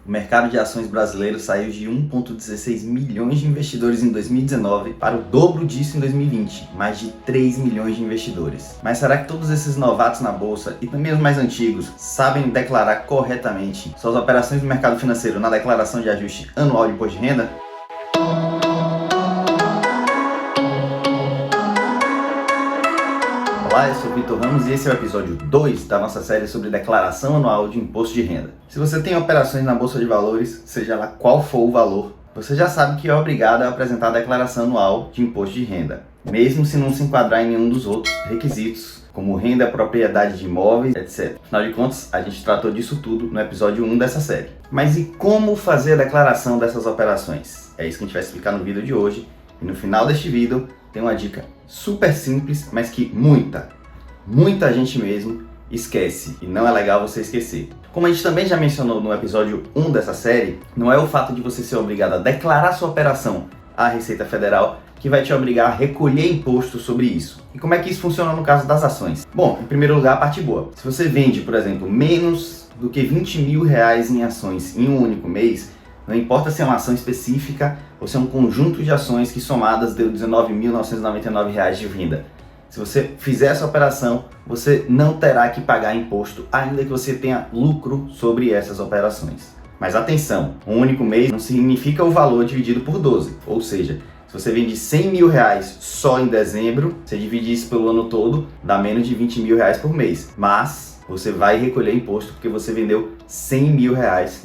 O mercado de ações brasileiro saiu de 1,16 milhões de investidores em 2019 para o dobro disso em 2020, mais de 3 milhões de investidores. Mas será que todos esses novatos na bolsa e também os mais antigos sabem declarar corretamente suas operações no mercado financeiro na declaração de ajuste anual de imposto de renda? Olá, eu sou o Vitor Ramos e esse é o episódio 2 da nossa série sobre declaração anual de imposto de renda. Se você tem operações na Bolsa de Valores, seja lá qual for o valor, você já sabe que é obrigado a apresentar a declaração anual de imposto de renda, mesmo se não se enquadrar em nenhum dos outros requisitos, como renda, propriedade de imóveis, etc. Afinal de contas, a gente tratou disso tudo no episódio 1 dessa série. Mas e como fazer a declaração dessas operações? É isso que a gente vai explicar no vídeo de hoje. E no final deste vídeo tem uma dica super simples, mas que muita gente mesmo esquece. E não é legal você esquecer. Como a gente também já mencionou no episódio 1 dessa série, não é o fato de você ser obrigado a declarar sua operação à Receita Federal que vai te obrigar a recolher imposto sobre isso. E como é que isso funciona no caso das ações? Bom, em primeiro lugar, a parte boa. Se você vende, por exemplo, menos do que R$20 mil em ações em um único mês, não importa se é uma ação específica ou se é um conjunto de ações que somadas deu R$19.999 de renda. Se você fizer essa operação, você não terá que pagar imposto, ainda que você tenha lucro sobre essas operações. Mas atenção, um único mês não significa o valor dividido por 12, ou seja, se você vende R$100 mil só em dezembro, você divide isso pelo ano todo, dá menos de R$20 mil por mês. Mas você vai recolher imposto porque você vendeu R$100 mil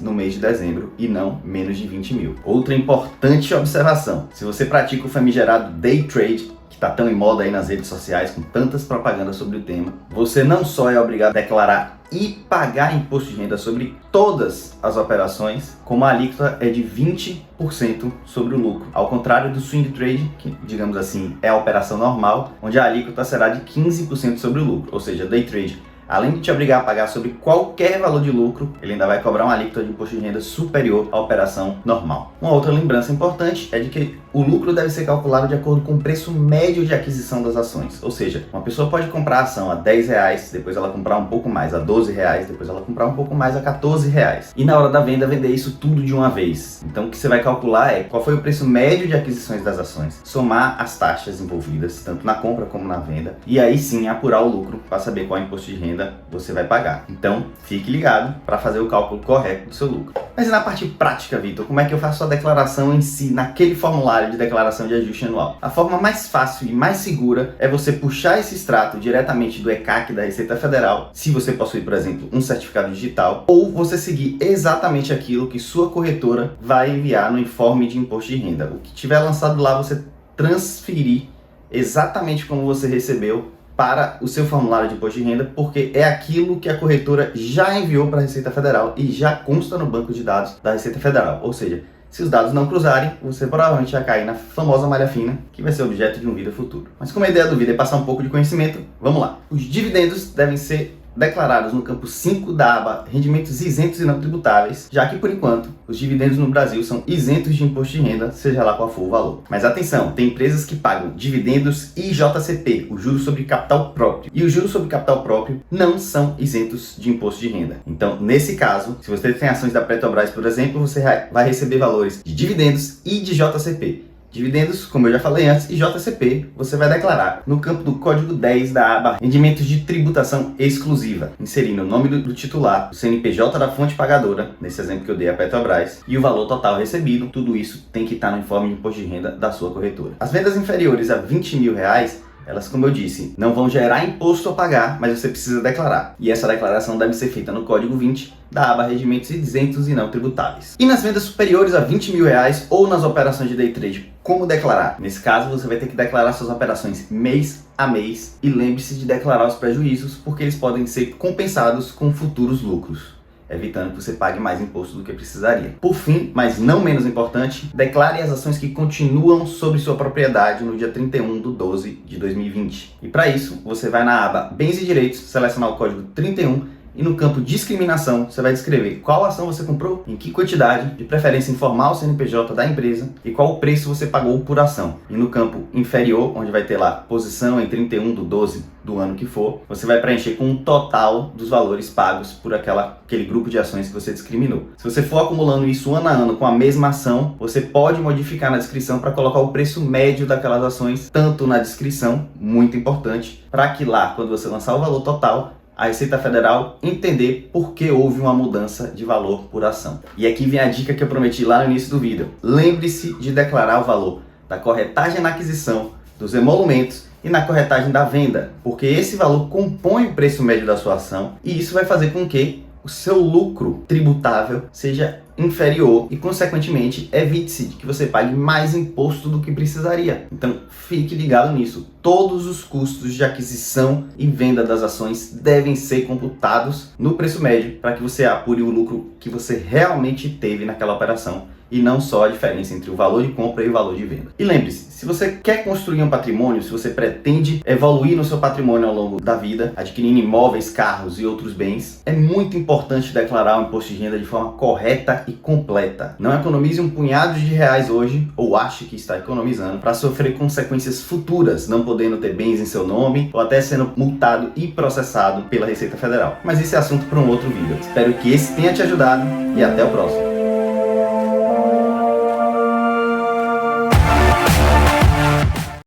no mês de dezembro e não menos de 20 mil. Outra importante observação, se você pratica o famigerado day trade, que está tão em moda aí nas redes sociais, com tantas propagandas sobre o tema, você não só é obrigado a declarar e pagar imposto de renda sobre todas as operações, como a alíquota é de 20% sobre o lucro. Ao contrário do swing trade, que digamos assim é a operação normal, onde a alíquota será de 15% sobre o lucro, ou seja, day trade, além de te obrigar a pagar sobre qualquer valor de lucro, ele ainda vai cobrar uma alíquota de imposto de renda superior à operação normal. Uma outra lembrança importante é de que o lucro deve ser calculado de acordo com o preço médio de aquisição das ações. Ou seja, uma pessoa pode comprar a ação a R$10, depois ela comprar um pouco mais a R$12, depois ela comprar um pouco mais a R$14. E na hora da venda, vender isso tudo de uma vez. Então o que você vai calcular é qual foi o preço médio de aquisições das ações, somar as taxas envolvidas, tanto na compra como na venda, e aí sim apurar o lucro para saber qual imposto de renda você vai pagar. Então, fique ligado para fazer o cálculo correto do seu lucro. Mas e na parte prática, Vitor, como é que eu faço a declaração em si, naquele formulário de declaração de ajuste anual? A forma mais fácil e mais segura é você puxar esse extrato diretamente do ECAC da Receita Federal, se você possui, por exemplo, um certificado digital, ou você seguir exatamente aquilo que sua corretora vai enviar no informe de imposto de renda. O que tiver lançado lá, você transferir exatamente como você recebeu para o seu formulário de imposto de renda, porque é aquilo que a corretora já enviou para a Receita Federal e já consta no banco de dados da Receita Federal. Ou seja, se os dados não cruzarem, você provavelmente vai cair na famosa malha fina, que vai ser objeto de um vídeo futuro. Mas como a ideia do vídeo é passar um pouco de conhecimento, vamos lá. Os dividendos devem ser declarados no campo 5 da aba Rendimentos Isentos e Não Tributáveis, já que, por enquanto, os dividendos no Brasil são isentos de imposto de renda, seja lá qual for o valor. Mas atenção, tem empresas que pagam dividendos e JCP, o Juros sobre Capital Próprio. E os Juros sobre Capital Próprio não são isentos de imposto de renda. Então, nesse caso, se você tem ações da Petrobras, por exemplo, você vai receber valores de dividendos e de JCP. Dividendos, como eu já falei antes, e JCP você vai declarar no campo do código 10 da aba Rendimentos de Tributação Exclusiva, inserindo o nome do titular, o CNPJ da fonte pagadora, nesse exemplo que eu dei a Petrobras, e o valor total recebido. Tudo isso tem que estar no informe de imposto de renda da sua corretora. As vendas inferiores a R$20 mil, elas, como eu disse, não vão gerar imposto a pagar, mas você precisa declarar. E essa declaração deve ser feita no código 20 da aba Rendimentos Isentos e Não Tributáveis. E nas vendas superiores a R$20 mil ou nas operações de day trade, como declarar? Nesse caso, você vai ter que declarar suas operações mês a mês e lembre-se de declarar os prejuízos, porque eles podem ser compensados com futuros lucros, evitando que você pague mais imposto do que precisaria. Por fim, mas não menos importante, declare as ações que continuam sobre sua propriedade no dia 31/12/2020. E para isso, você vai na aba Bens e Direitos, selecionar o código 31 E no campo discriminação, você vai descrever qual ação você comprou, em que quantidade, de preferência informar o CNPJ da empresa e qual o preço você pagou por ação. E no campo inferior, onde vai ter lá posição em 31/12 do ano que for, você vai preencher com um total dos valores pagos por aquele grupo de ações que você discriminou. Se você for acumulando isso ano a ano com a mesma ação, você pode modificar na descrição para colocar o preço médio daquelas ações, tanto na descrição, muito importante, para que lá, quando você lançar o valor total, a Receita Federal entender por que houve uma mudança de valor por ação. E aqui vem a dica que eu prometi lá no início do vídeo. Lembre-se de declarar o valor da corretagem na aquisição, dos emolumentos e na corretagem da venda, porque esse valor compõe o preço médio da sua ação e isso vai fazer com que o seu lucro tributável seja inferior e, consequentemente, evite-se de que você pague mais imposto do que precisaria. Então, fique ligado nisso. Todos os custos de aquisição e venda das ações devem ser computados no preço médio para que você apure o lucro que você realmente teve naquela operação e não só a diferença entre o valor de compra e o valor de venda. E lembre-se, se você quer construir um patrimônio, se você pretende evoluir no seu patrimônio ao longo da vida, adquirindo imóveis, carros e outros bens, é muito importante declarar o imposto de renda de forma correta e completa. Não economize um punhado de reais hoje, ou ache que está economizando, para sofrer consequências futuras, não podendo ter bens em seu nome, ou até sendo multado e processado pela Receita Federal. Mas esse é assunto para um outro vídeo. Espero que esse tenha te ajudado e até o próximo.